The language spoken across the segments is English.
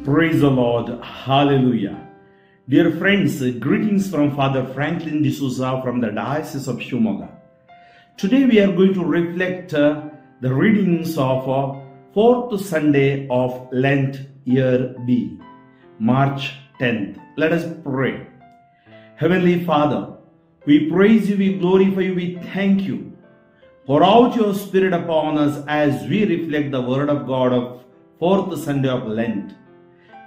Praise the Lord. Hallelujah. Dear friends, greetings from Father Franklin D'Souza from the Diocese of Shimoga. Today we are going to reflect the readings of fourth Sunday of Lent year B, March 10th. Let us pray. Heavenly Father, we praise you, we glorify you, we thank you. Pour out your Spirit upon us as we reflect the Word of God of fourth Sunday of Lent.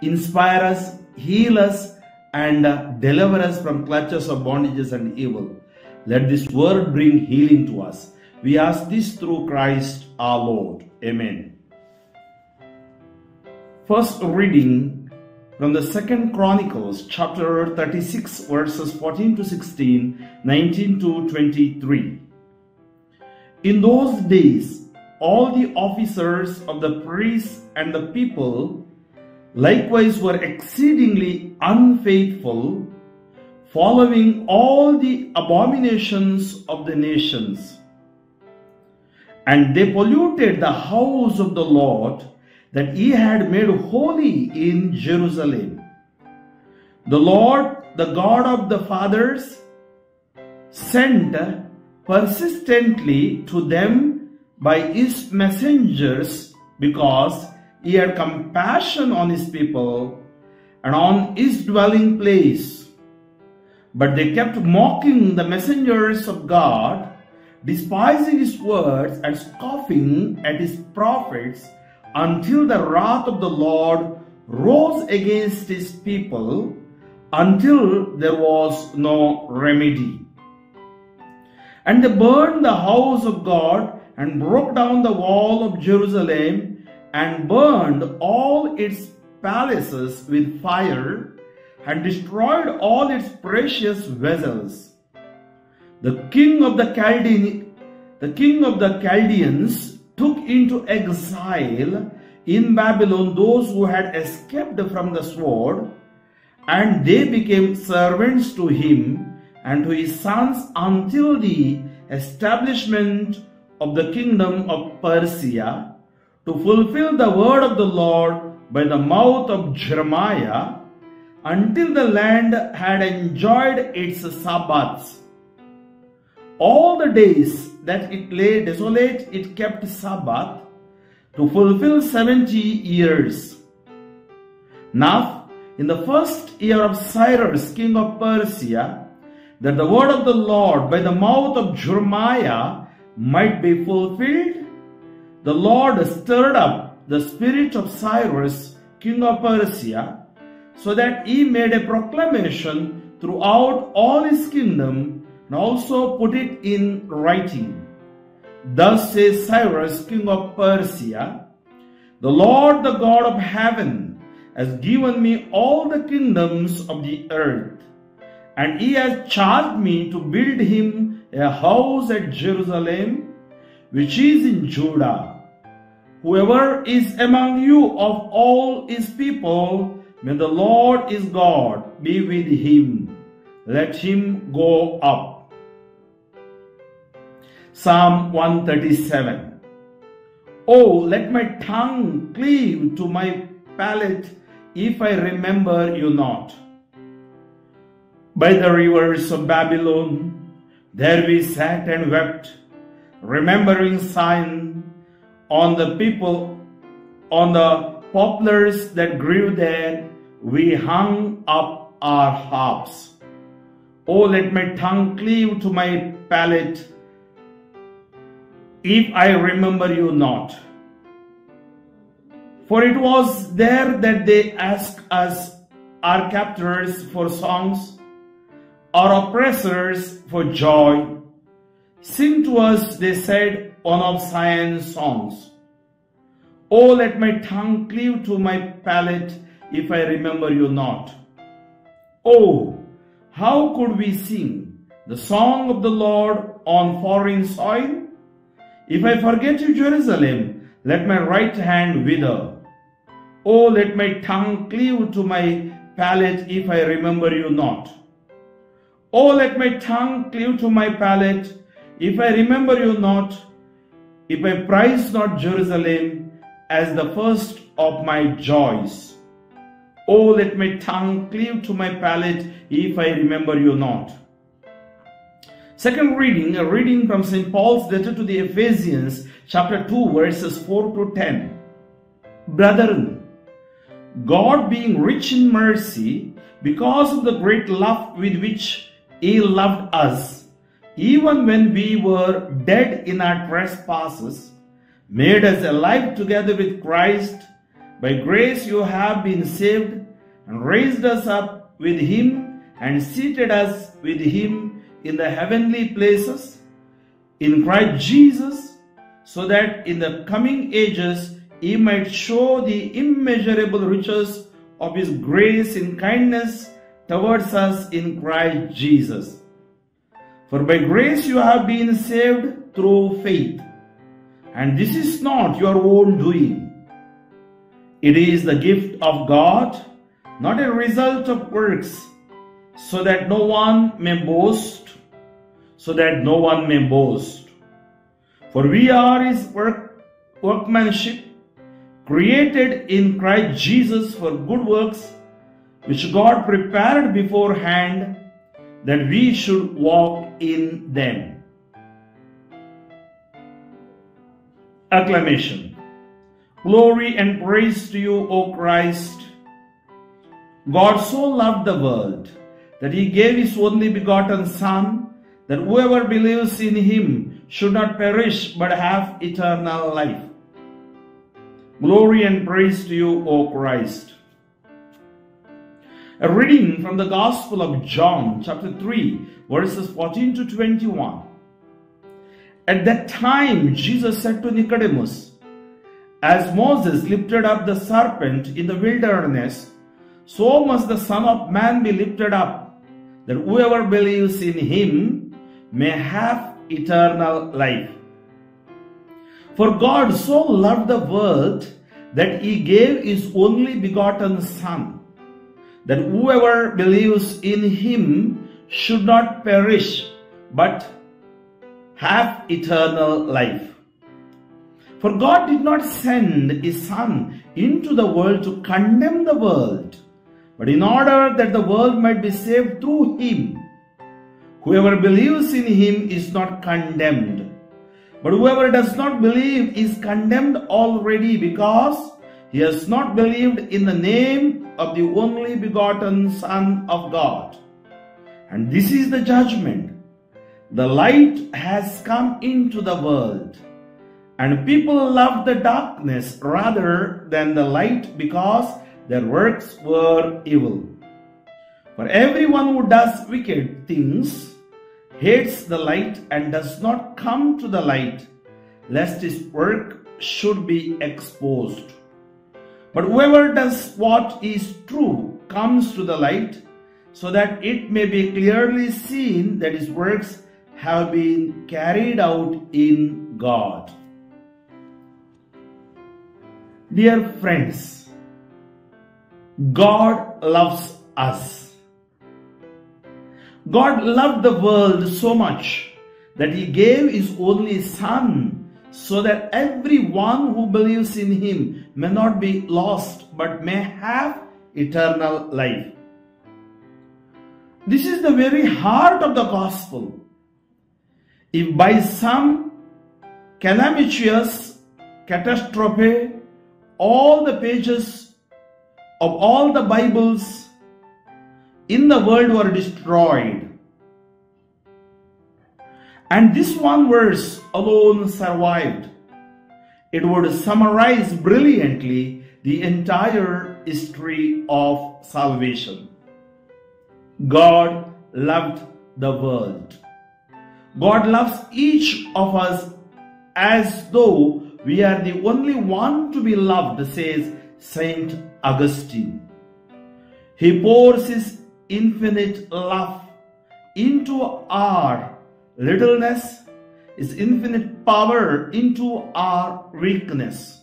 Inspire us, heal us, and deliver us from clutches of bondages and evil. Let this word bring healing to us. We ask this through Christ our Lord. Amen. First reading from the 2nd Chronicles, chapter 36, verses 14 to 16, 19 to 23. In those days, all the officers of the priests and the people likewise were exceedingly unfaithful, following all the abominations of the nations. And they polluted the house of the Lord that he had made holy in Jerusalem. The Lord, the God of the fathers, sent persistently to them by his messengers because he had compassion on his people and on his dwelling place. But they kept mocking the messengers of God, despising his words and scoffing at his prophets, until the wrath of the Lord rose against his people, until there was no remedy. And they burned the house of God and broke down the wall of Jerusalem and burned all its palaces with fire and destroyed all its precious vessels. The king of the Chaldeans took into exile in Babylon those who had escaped from the sword, and they became servants to him and to his sons until the establishment of the kingdom of Persia, to fulfill the word of the Lord by the mouth of Jeremiah, until the land had enjoyed its Sabbaths. All the days that it lay desolate, it kept Sabbath, to fulfill 70 years. Now, in the first year of Cyrus, king of Persia, that the word of the Lord by the mouth of Jeremiah might be fulfilled, the Lord stirred up the spirit of Cyrus, king of Persia, so that he made a proclamation throughout all his kingdom and also put it in writing. Thus says Cyrus, king of Persia, the Lord, the God of heaven, has given me all the kingdoms of the earth, and he has charged me to build him a house at Jerusalem, which is in Judah. Whoever is among you of all his people, may the Lord his God be with him. Let him go up. Psalm 137. Oh, let my tongue cleave to my palate if I remember you not. By the rivers of Babylon, there we sat and wept, remembering Zion, on the people, on the poplars that grew there, we hung up our harps. Oh, let my tongue cleave to my palate, if I remember you not. For it was there that they asked us, our captors, for songs, our oppressors for joy. Sing to us, they said, one of Zion's songs. Oh, let my tongue cleave to my palate if I remember you not. Oh, how could we sing the song of the Lord on foreign soil? If I forget you, Jerusalem, let my right hand wither. Oh, let my tongue cleave to my palate if I remember you not. Oh, let my tongue cleave to my palate if I remember you not, if I prize not Jerusalem as the first of my joys. Oh, let my tongue cleave to my palate if I remember you not. Second reading, a reading from St. Paul's letter to the Ephesians, chapter 2, verses 4 to 10. Brethren, God being rich in mercy, because of the great love with which He loved us, even when we were dead in our trespasses, made us alive together with Christ. By grace you have been saved, and raised us up with Him, and seated us with Him in the heavenly places, in Christ Jesus, so that in the coming ages He might show the immeasurable riches of His grace in kindness towards us in Christ Jesus. For by grace you have been saved through faith, and this is not your own doing. It is the gift of God, not a result of works, so that no one may boast. For we are His workmanship, created in Christ Jesus for good works, which God prepared beforehand that we should walk in them. Acclamation. Glory and praise to you, O Christ. God so loved the world that He gave His only begotten Son, that whoever believes in Him should not perish but have eternal life. Glory and praise to you, O Christ. A reading from the Gospel of John, chapter 3, verses 14 to 21. At that time, Jesus said to Nicodemus, As Moses lifted up the serpent in the wilderness, so must the Son of Man be lifted up, that whoever believes in Him may have eternal life. For God so loved the world that He gave His only begotten Son, that whoever believes in Him should not perish, but have eternal life. For God did not send His Son into the world to condemn the world, but in order that the world might be saved through Him. Whoever believes in Him is not condemned, but whoever does not believe is condemned already, because he has not believed in the name of the only begotten Son of God. And this is the judgment. The light has come into the world, and people loved the darkness rather than the light, because their works were evil. For everyone who does wicked things hates the light and does not come to the light, lest his work should be exposed. But whoever does what is true comes to the light, so that it may be clearly seen that his works have been carried out in God. Dear friends, God loves us. God loved the world so much that He gave His only Son, so that everyone who believes in Him may not be lost but may have eternal life. This is the very heart of the gospel. If by some calamitous catastrophe all the pages of all the Bibles in the world were destroyed, and this one verse alone survived, it would summarize brilliantly the entire history of salvation. God loved the world. God loves each of us as though we are the only one to be loved, says Saint Augustine. He pours His infinite love into our littleness, His infinite power into our weakness,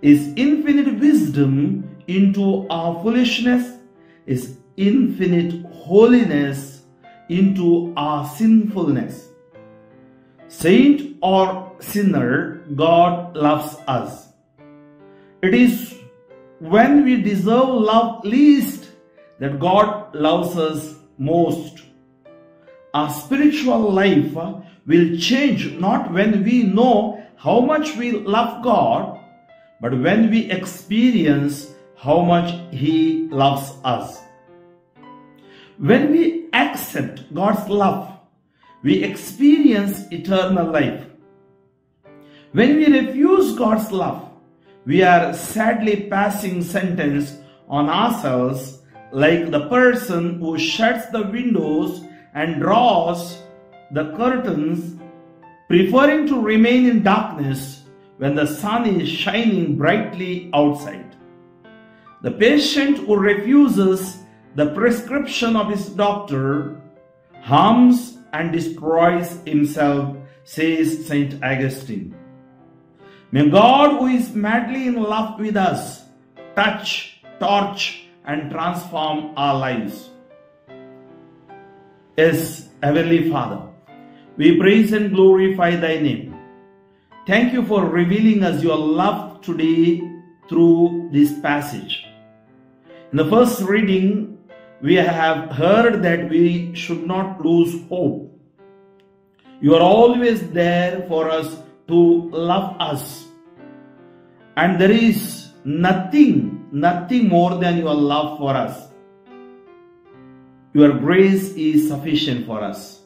His infinite wisdom into our foolishness, His infinite holiness into our sinfulness. Saint or sinner, God loves us. It is when we deserve love least, that God loves us most. Our spiritual life will change not when we know how much we love God, but when we experience how much He loves us. When we accept God's love, we experience eternal life. When we refuse God's love, we are sadly passing sentence on ourselves, like the person who shuts the windows and draws the curtains, preferring to remain in darkness when the sun is shining brightly outside. The patient who refuses the prescription of his doctor harms and destroys himself, says St. Augustine. May God, who is madly in love with us, touch, torch, and transform our lives. Yes, Heavenly Father, we praise and glorify Thy name. Thank you for revealing us your love today through this passage. In the first reading, we have heard that we should not lose hope. You are always there for us to love us. And there is nothing more than your love for us. Your grace is sufficient for us.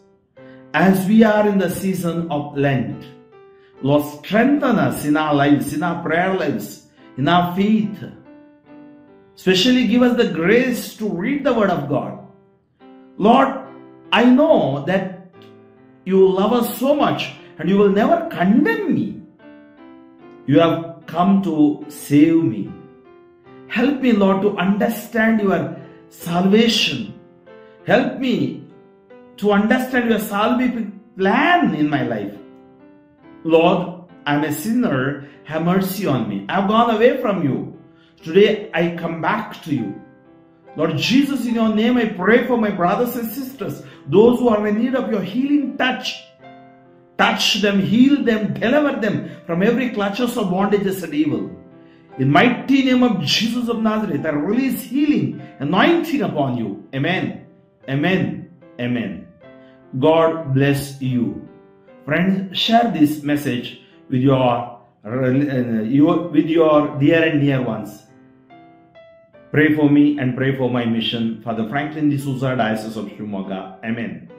As we are in the season of Lent, Lord, strengthen us in our lives, in our prayer lives, in our faith. Especially give us the grace to read the Word of God. Lord, I know that you love us so much and you will never condemn me. You have come to save me. Help me, Lord, to understand your salvation. Help me to understand your salvific plan in my life. Lord, I am a sinner. Have mercy on me. I have gone away from you. Today I come back to you. Lord Jesus, in your name I pray for my brothers and sisters, those who are in need of your healing touch. Touch them, heal them, deliver them from every clutches of bondages and evil. In mighty name of Jesus of Nazareth, I release healing, anointing upon you. Amen. Amen. Amen. God bless you. Friends, share this message with your dear and near ones. Pray for me and pray for my mission. Father Franklin D'Souza, Diocese of Shimoga. Amen.